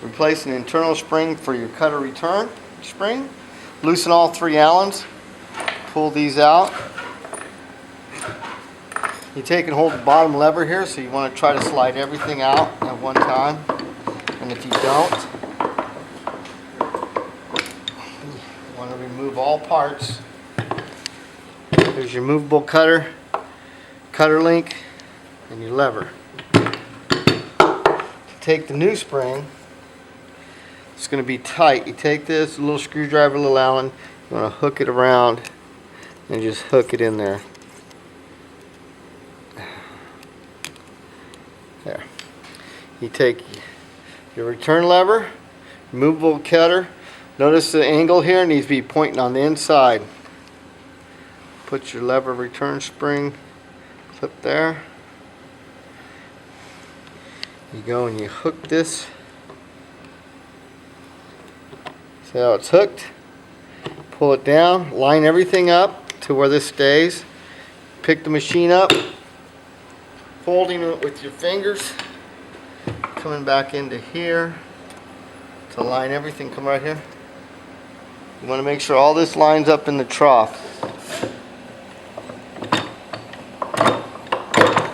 Replace an internal spring for your cutter return spring. Loosen all 3 Allens. Pull these out. You take and hold the bottom lever here, so you want to try to slide everything out at one time. And if you don't, you want to remove all parts. There's your movable cutter, cutter link, and your lever. To take the new spring, it's going to be tight. You take this, a little screwdriver, a little Allen, you want to hook it around and just hook it in there. There. You take your return lever, movable cutter. Notice the angle here needs to be pointing on the inside. Put your lever return spring clip there. You go and you hook this. See how it's hooked? Pull it down, line everything up to where this stays. Pick the machine up, folding it with your fingers, coming back into here to line everything. Come right here. You want to make sure all this lines up in the trough.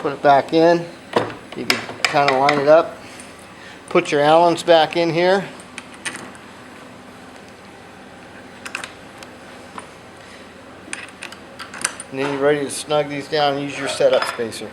Put it back in. You can kind of line it up. Put your Allens back in here. And then you're ready to snug these down and use your setup spacer.